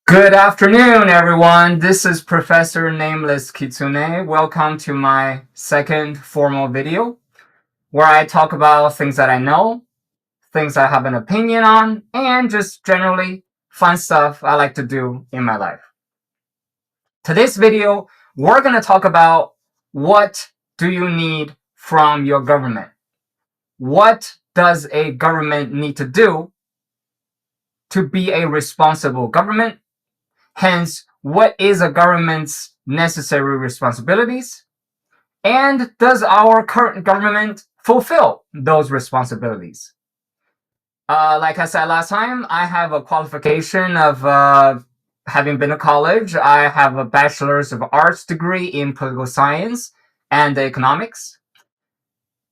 Good afternoon, everyone. This is Professor Nameless Kitsune. Welcome to my second formal video where I talk about things that I know, things I have an opinion on, and just generally fun stuff I like to do in my life. Today's video, we're going to talk about what do you need from your government? What does a government need to do to be a responsible government? Hence, what is a government's necessary responsibilities? And does our current government fulfill those responsibilities? Like I said last time, I have a qualification of having been to college. I have a bachelor's of arts degree in political science and economics.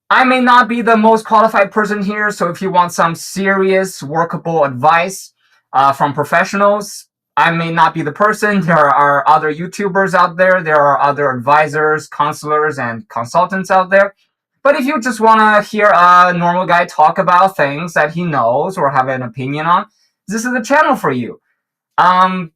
I may not be the most qualified person here, so if you want some serious, workable advice from professionals, I may not be the person. There are other YouTubers out there. There are other advisors, counselors, and consultants out there. But if you just want to hear a normal guy talk about things that he knows or have an opinion on, this is the channel for you. I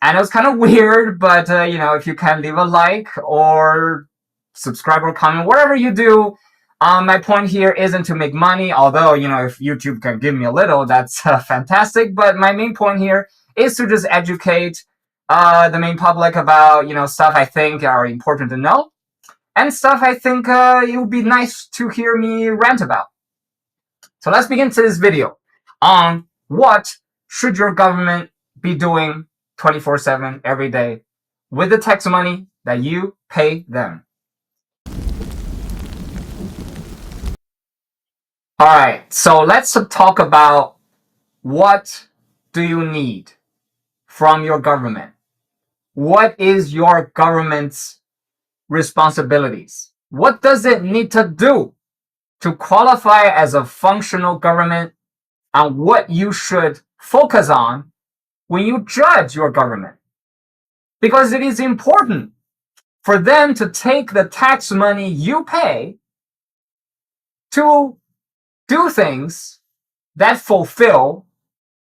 know it's kind of weird, but if you can leave a like or subscribe or comment, whatever you do, my point here isn't to make money, although, if YouTube can give me a little, that's fantastic. But my main point here is to just educate the main public about, stuff I think are important to know and stuff I think it would be nice to hear me rant about. So let's begin to this video on what should your government be doing 24/7 every day with the tax money that you pay them. All right, so let's talk about what do you need from your government? What is your government's responsibilities? What does it need to do to qualify as a functional government, and what you should focus on when you judge your government? Because it is important for them to take the tax money you pay to do things that fulfill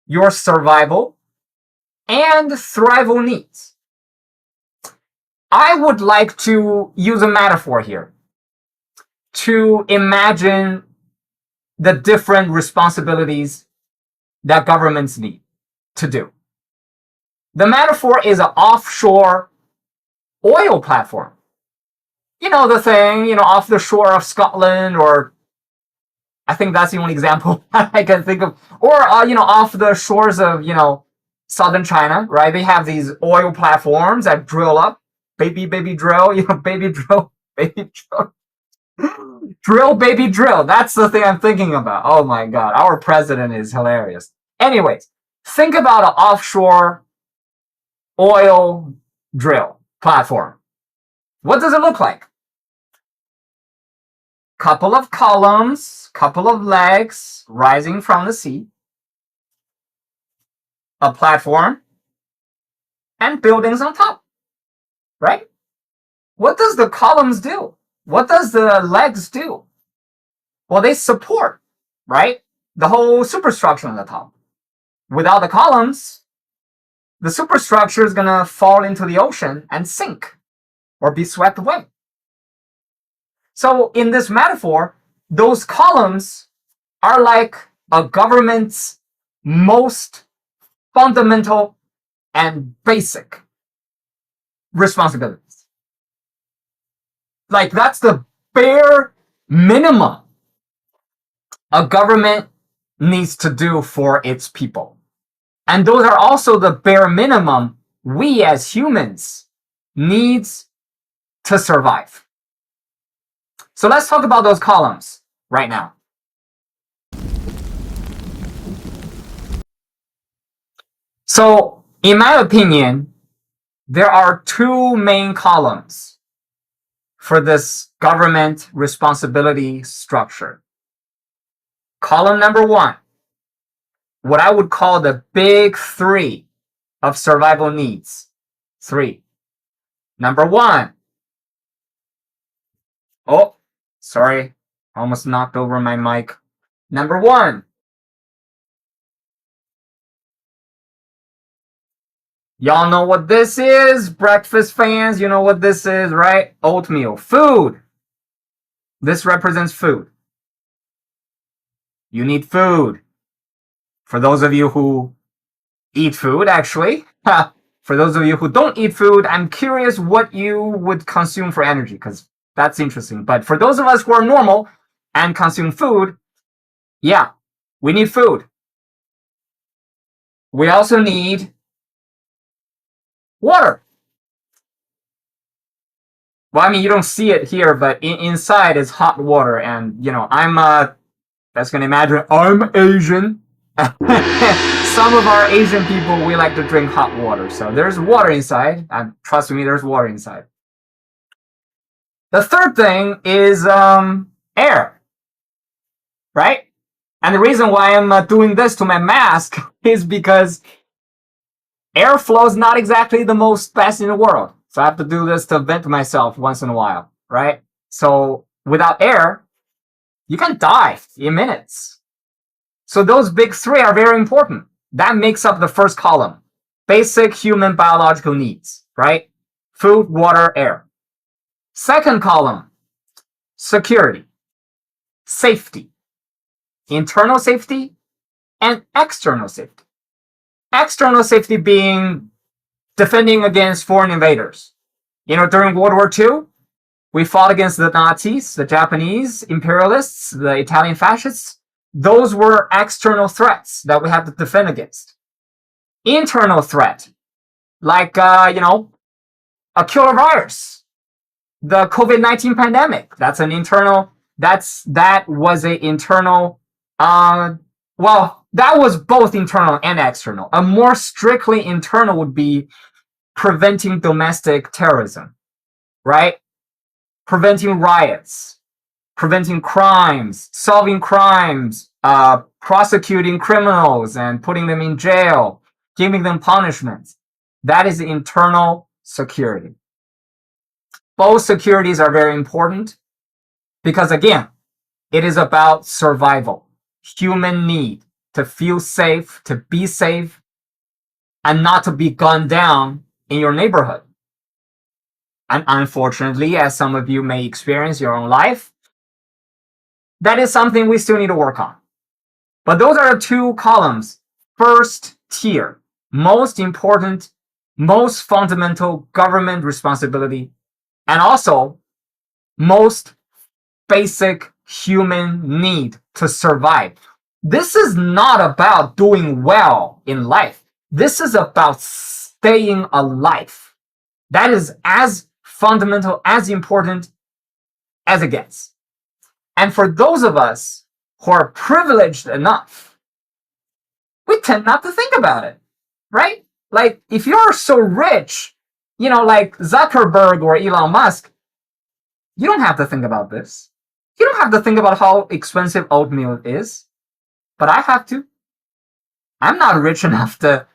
your survival and thrival needs. I would like to use a metaphor here to imagine the different responsibilities that governments need to do. The metaphor is an offshore oil platform. You know the thing, off the shore of Scotland, or I think that's the only example I can think of. Or, off the shores of, southern China, right? They have these oil platforms that drill up, baby drill, baby drill, baby drill. Drill, baby drill. That's the thing I'm thinking about. Oh my God. Our president is hilarious. Anyways, think about an offshore oil drill platform. What does it look like? Couple of columns, couple of legs rising from the sea, a platform, and buildings on top, right? What does the columns do? What does the legs do? Well, they support, right? The whole superstructure on the top. Without the columns, the superstructure is going to fall into the ocean and sink or be swept away. So in this metaphor, those columns are like a government's most fundamental and basic responsibilities. Like, that's the bare minimum a government needs to do for its people. And those are also the bare minimum we as humans needs to survive. So let's talk about those columns right now. So, in my opinion, there are two main columns for this government responsibility structure. Column number one, what I would call the big three of survival needs. Three. Number one. Oh, sorry. Almost knocked over my mic. Number one, Y'all know what this is? Breakfast fans, you know what this is, right? Oatmeal. Food. This represents food. You need food. For those of you who eat food, actually, for those of you who don't eat food, I'm curious what you would consume for energy, because that's interesting. But for those of us who are normal and consume food, yeah, we need food. We also need water. Well, I mean, you don't see it here, but inside is hot water. And, you know, that's going to imagine I'm Asian. Some of our Asian people, we like to drink hot water. So there's water inside. And trust me, there's water inside. The third thing is air, right? And the reason why I'm doing this to my mask is because airflow is not exactly the most best in the world. So I have to do this to vent myself once in a while, right? So without air, you can die in minutes. So those big three are very important. That makes up the first column. Basic human biological needs, right? Food, water, air. Second column, security, safety, internal safety, and external safety. External safety being defending against foreign invaders. You know, during World War II, we fought against the Nazis, the Japanese imperialists, the Italian fascists. Those were external threats that we had to defend against. Internal threat, like, you know, a killer virus, the COVID-19 pandemic. That was an internal, well, that was both internal and external. A more strictly internal would be preventing domestic terrorism, right? Preventing riots, preventing crimes, solving crimes, prosecuting criminals and putting them in jail, giving them punishments. That is internal security. Both securities are very important because, again, it is about survival, human need to feel safe, to be safe, and not to be gunned down in your neighborhood. And unfortunately, as some of you may experience your own life, that is something we still need to work on. But those are the two columns. First tier, most important, most fundamental government responsibility, and also most basic human need to survive. This is not about doing well in life. This is about staying alive. That is as fundamental, as important as it gets. And for those of us who are privileged enough, we tend not to think about it, right? Like, if you're so rich, you know, like Zuckerberg or Elon Musk, you don't have to think about this. You don't have to think about how expensive oatmeal is. But I have to. I'm not rich enough to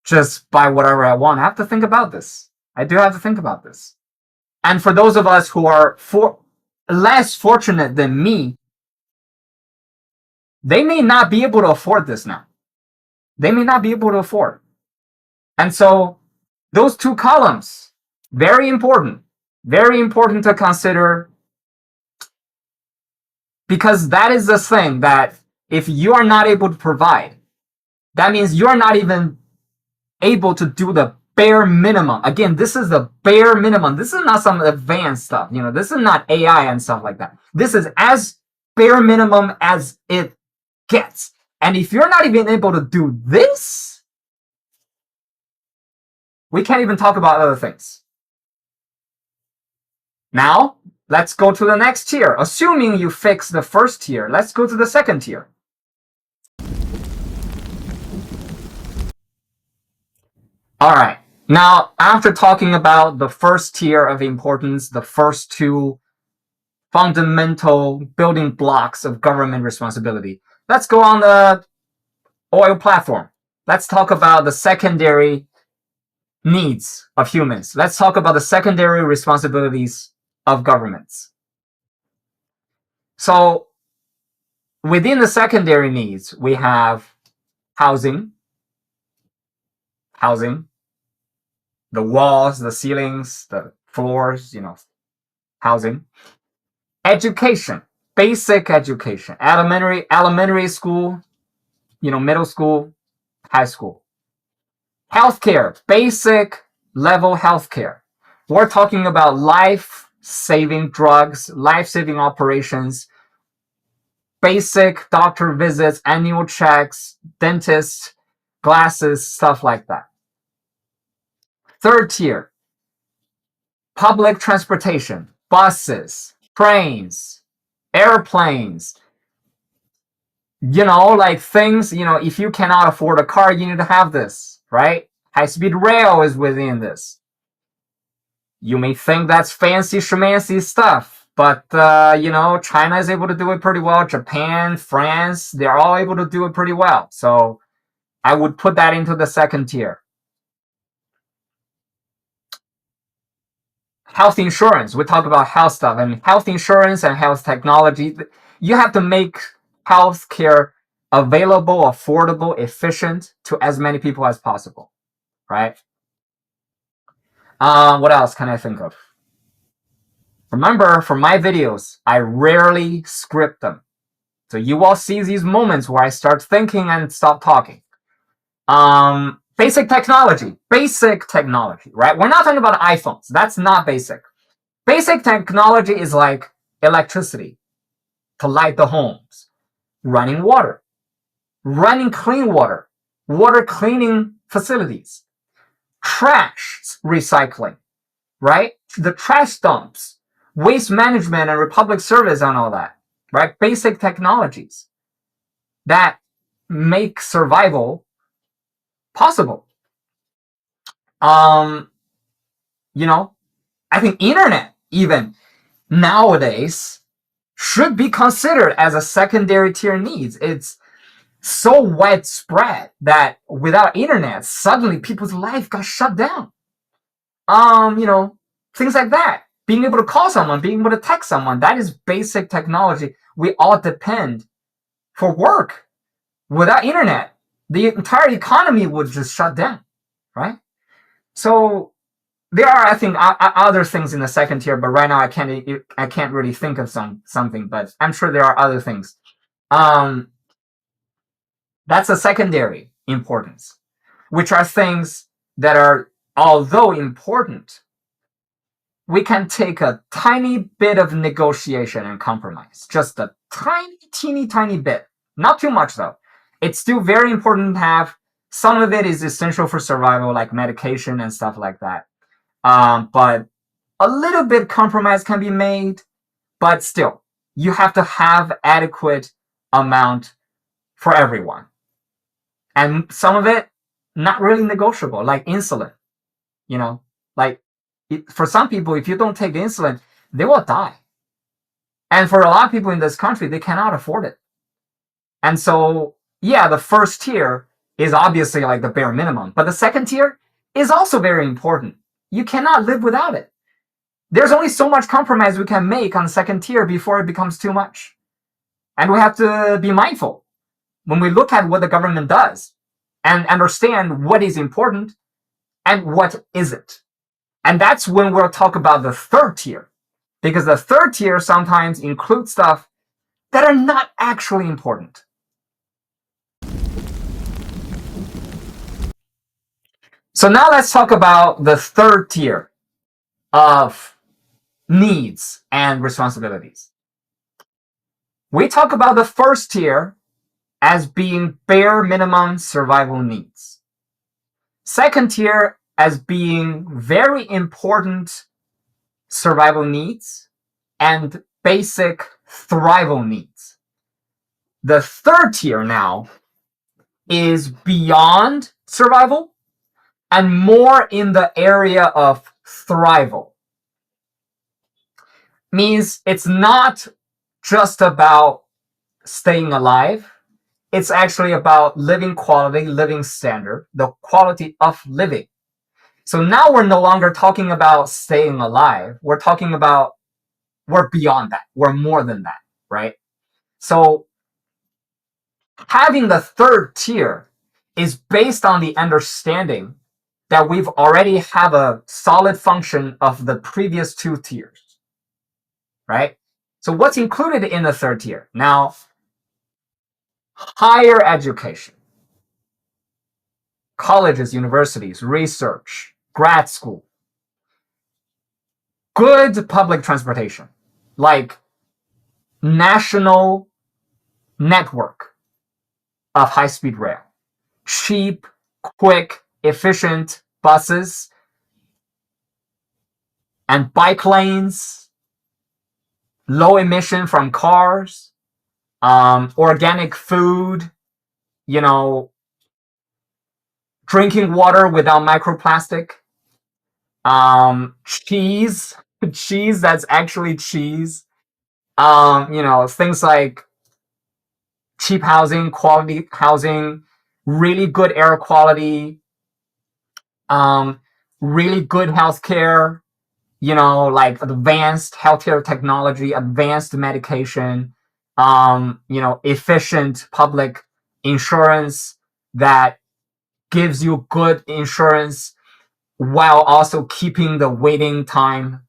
just buy whatever I want. I have to think about this. I do have to think about this. And for those of us who are less fortunate than me, they may not be able to afford this now. They may not be able to afford. And so those two columns, very important to consider, because that is the thing that if you are not able to provide, that means you're not even able to do the bare minimum. Again, this is the bare minimum. This is not some advanced stuff. You know, this is not AI and stuff like that. This is as bare minimum as it gets. And if you're not even able to do this, we can't even talk about other things. Now, let's go to the next tier. Assuming you fix the first tier, let's go to the second tier. All right. Now, after talking about the first tier of importance, the first two fundamental building blocks of government responsibility, let's go on the oil platform. Let's talk about the secondary needs of humans. Let's talk about the secondary responsibilities of governments. So, within the secondary needs, we have housing, the walls, the ceilings, the floors, housing. Education, basic education, elementary school, middle school, high school. Healthcare, basic level healthcare. We're talking about life-saving drugs, life-saving operations, basic doctor visits, annual checks, dentists, glasses, stuff like that. Third tier, public transportation, buses, trains, airplanes, like things, if you cannot afford a car, you need to have this, right? High speed rail is within this. You may think that's fancy schmancy stuff, but China is able to do it pretty well. Japan, France, they're all able to do it pretty well. So I would put that into the second tier. Health insurance. We talk about health stuff, and health insurance and health technology. You have to make healthcare available, affordable, efficient to as many people as possible, right? What else can I think of? Remember, for my videos, I rarely script them. So you will see these moments where I start thinking and stop talking. Basic technology, right? We're not talking about iPhones. That's not basic. Basic technology is like electricity to light the homes, running water, running clean water, water cleaning facilities, trash recycling, right? The trash dumps, waste management and public service and all that, right? Basic technologies that make survival possible. I think internet even nowadays should be considered as a secondary tier needs. It's so widespread that without internet, suddenly people's life got shut down. Things like that. Being able to call someone, being able to text someone, that is basic technology. We all depend for work. Without internet, the entire economy would just shut down, right? So there are, I think, other things in the second tier, but right now I can't really think of something. But I'm sure there are other things. That's a secondary importance, which are things that are, although important, we can take a tiny bit of negotiation and compromise. Just a teeny bit. Not too much, though. It's still very important to have. Some of it is essential for survival, like medication and stuff like that. But a little bit compromise can be made. But still, you have to have adequate amount for everyone. And some of it, not really negotiable, like insulin. Like for some people, if you don't take insulin, they will die. And for a lot of people in this country, they cannot afford it. And so, yeah, the first tier is obviously like the bare minimum, but the second tier is also very important. You cannot live without it. There's only so much compromise we can make on the second tier before it becomes too much. And we have to be mindful when we look at what the government does and understand what is important and what isn't. And that's when we'll talk about the third tier, because the third tier sometimes includes stuff that are not actually important. So now let's talk about the third tier of needs and responsibilities. We talk about the first tier as being bare minimum survival needs. Second tier as being very important survival needs and basic thrival needs. The third tier now is beyond survival and more in the area of thrival. Means it's not just about staying alive. It's actually about living quality, living standard, the quality of living. So now we're no longer talking about staying alive. We're talking about, we're beyond that. We're more than that, right? So having the third tier is based on the understanding that we've already have a solid function of the previous two tiers, right? So what's included in the third tier? Now, higher education, colleges, universities, research, grad school, good public transportation, like national network of high-speed rail, cheap, quick, efficient buses, and bike lanes, low emission from cars, organic food, drinking water without microplastic, cheese, cheese that's actually cheese, things like cheap housing, quality housing, really good air quality, really good healthcare, like advanced healthcare technology, advanced medication, efficient public insurance that gives you good insurance while also keeping the waiting time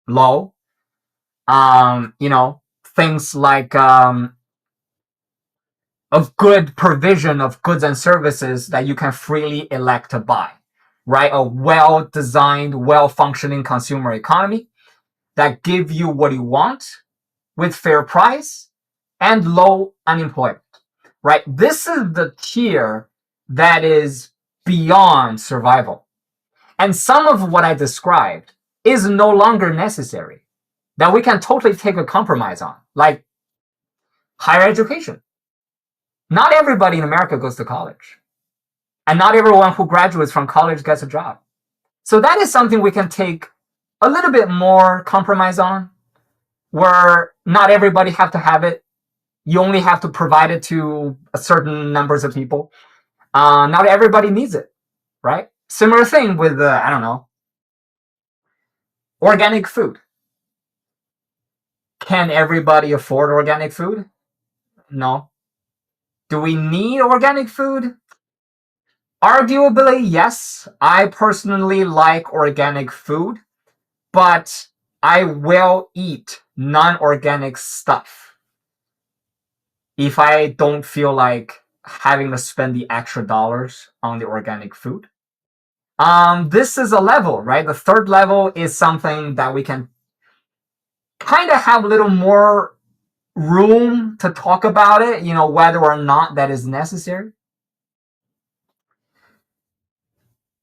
low. Things like a good provision of goods and services that you can freely elect to buy, right? A well-designed, well-functioning consumer economy that give you what you want with fair price and low unemployment, right? This is the tier that is beyond survival. And some of what I described is no longer necessary, that we can totally take a compromise on, like higher education. Not everybody in America goes to college, and not everyone who graduates from college gets a job. So that is something we can take a little bit more compromise on, where not everybody have to have it. You only have to provide it to a certain numbers of people. Not everybody needs it, right? Similar thing with, I don't know, organic food. Can everybody afford organic food? No. Do we need organic food? Arguably, yes. I personally like organic food, but I will eat non-organic stuff if I don't feel like having to spend the extra dollars on the organic food. This is a level, right? The third level is something that we can kind of have a little more room to talk about it, whether or not that is necessary.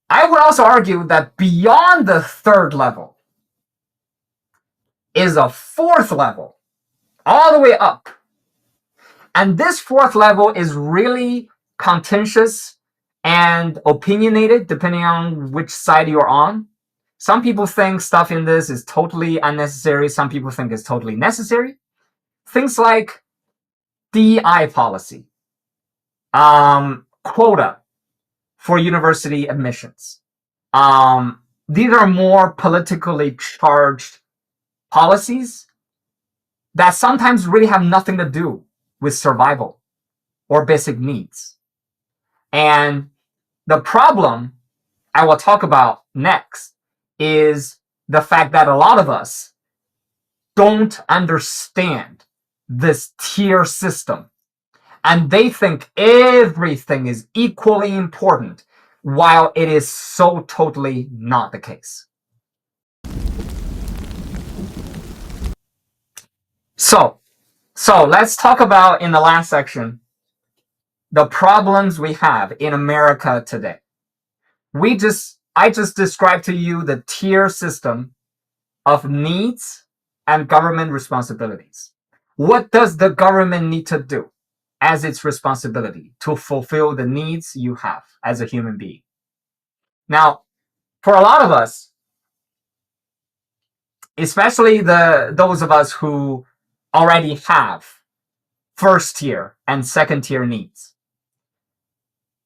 I would also argue that beyond the third level is a fourth level, all the way up. And this fourth level is really contentious and opinionated depending on which side you're on. Some people think stuff in this is totally unnecessary. Some people think it's totally necessary. Things like DEI policy, quota for university admissions. These are more politically charged policies that sometimes really have nothing to do with survival or basic needs. And the problem I will talk about next is the fact that a lot of us don't understand this tier system, and they think everything is equally important, while it is so totally not the case. So let's talk about, in the last section, the problems we have in America today. I just described to you the tier system of needs and government responsibilities. What does the government need to do as its responsibility to fulfill the needs you have as a human being? Now, for a lot of us, especially those of us who already have first tier and second tier needs,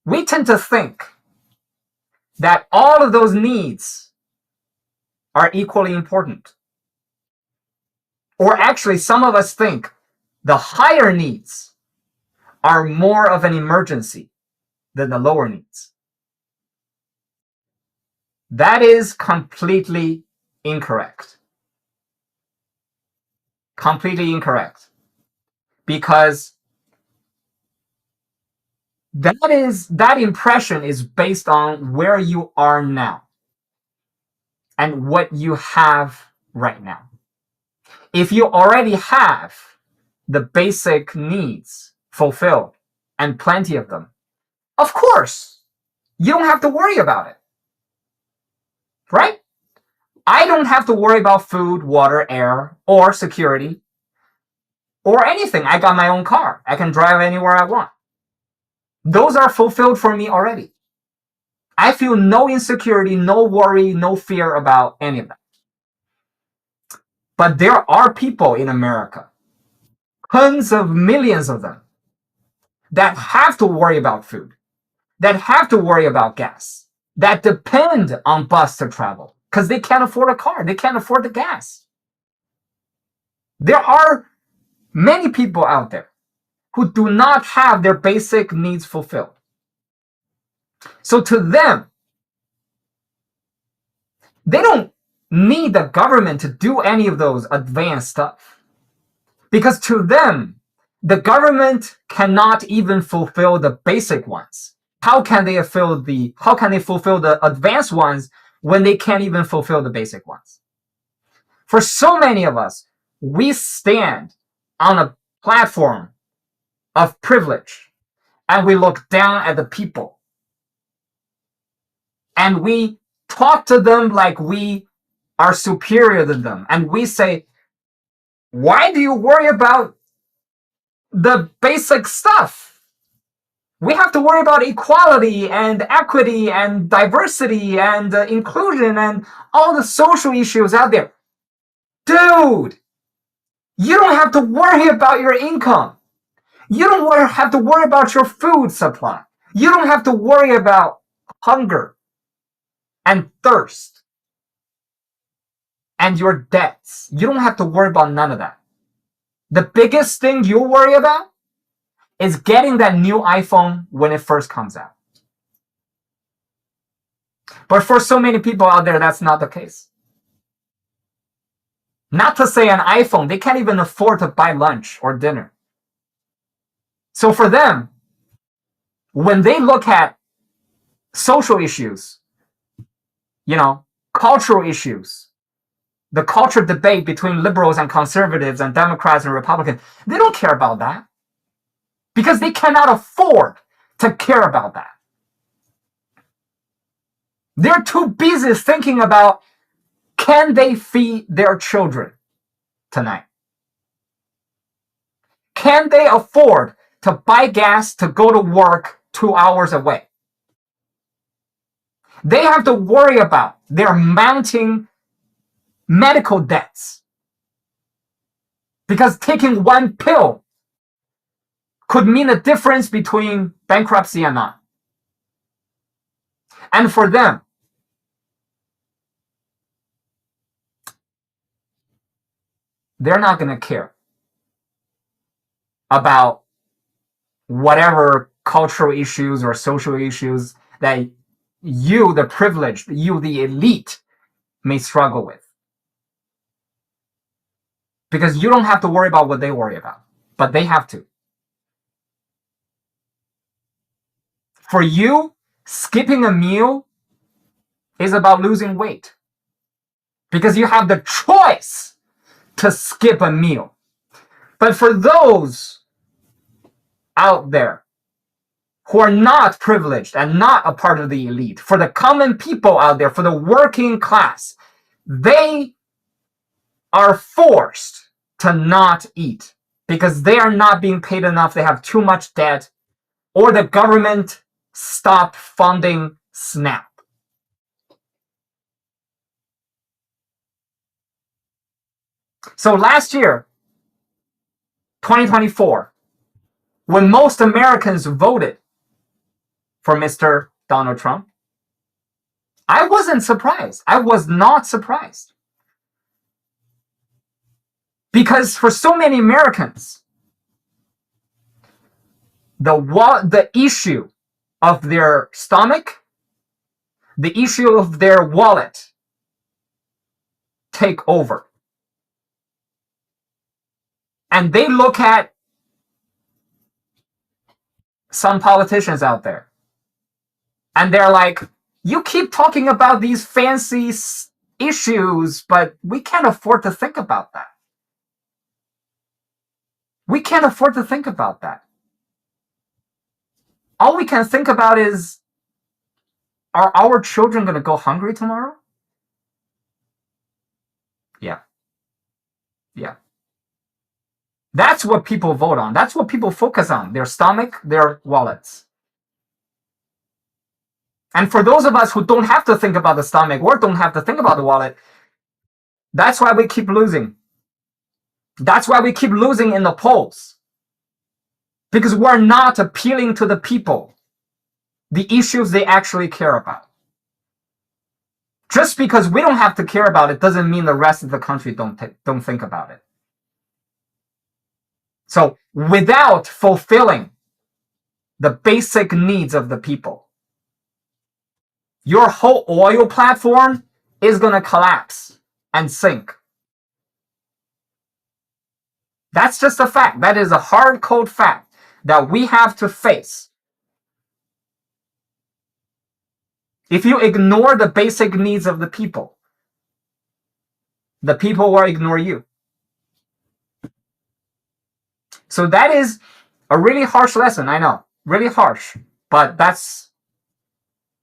we tend to think that all of those needs are equally important. Or actually, some of us think the higher needs are more of an emergency than the lower needs. That is completely incorrect. Completely incorrect. Because that impression is based on where you are now and what you have right now. If you already have the basic needs fulfilled and plenty of them, of course, you don't have to worry about it. Right? I don't have to worry about food, water, air, or security, or anything. I got my own car. I can drive anywhere I want. Those are fulfilled for me already. I feel no insecurity, no worry, no fear about any of that. But there are people in America, tons of millions of them, that have to worry about food, that have to worry about gas, that depend on bus to travel because they can't afford a car, they can't afford the gas. There are many people out there who do not have their basic needs fulfilled. So to them, they don't need the government to do any of those advanced stuff. Because to them, the government cannot even fulfill the basic ones. How can they fulfill the advanced ones when they can't even fulfill the basic ones? For so many of us, we stand on a platform of privilege and we look down at the people and we talk to them like we are superior to them. And we say, why do you worry about the basic stuff? We have to worry about equality and equity and diversity and inclusion and all the social issues out there. Dude, you don't have to worry about your income. You don't have to worry about your food supply. You don't have to worry about hunger and thirst and your debts. You don't have to worry about none of that. The biggest thing you worry about is getting that new iPhone when it first comes out. But for so many people out there, that's not the case. Not to say an iPhone, they can't even afford to buy lunch or dinner. So for them, when they look at social issues, cultural issues, the culture debate between liberals and conservatives and Democrats and Republicans, they don't care about that because they cannot afford to care about that. They're too busy thinking about, can they feed their children tonight? Can they afford to buy gas to go to work 2 hours away? They have to worry about their mounting medical debts because taking one pill could mean a difference between bankruptcy and not. And for them, they're not going to care about whatever cultural issues or social issues that you, the privileged, you, the elite, may struggle with. Because you don't have to worry about what they worry about, but they have to. For you, skipping a meal is about losing weight. Because you have the choice to skip a meal. But for those out there who are not privileged and not a part of the elite, for the common people out there, for the working class, they are forced to not eat because they are not being paid enough, they have too much debt, or the government stopped funding SNAP. So last year, 2024, when most Americans voted for Mr. Donald Trump, I wasn't surprised. I was not surprised. Because for so many Americans, the issue of their stomach, the issue of their wallet take over. And they look at some politicians out there and they're like, you keep talking about these fancy issues, but we can't afford to think about that. We can't afford to think about that. All we can think about is, are our children going to go hungry tomorrow? Yeah. Yeah. That's what people vote on. That's what people focus on. Their stomach, their wallets. And for those of us who don't have to think about the stomach or don't have to think about the wallet, that's why we keep losing. That's why we keep losing in the polls. Because we're not appealing to the people, the issues they actually care about. Just because we don't have to care about it doesn't mean the rest of the country don't think about it. So without fulfilling the basic needs of the people, your whole oil platform is going to collapse and sink. That's just a fact. That is a hard cold fact that we have to face. If you ignore the basic needs of the people will ignore you. So that is a really harsh lesson, I know. Really harsh. But that's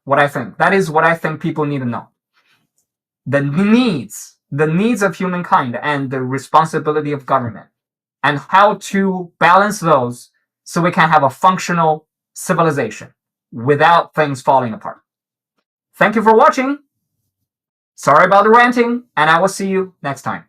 what I think. That is what I think people need to know. The needs of humankind and the responsibility of government, and how to balance those so we can have a functional civilization without things falling apart. Thank you for watching. Sorry about the ranting, and I will see you next time.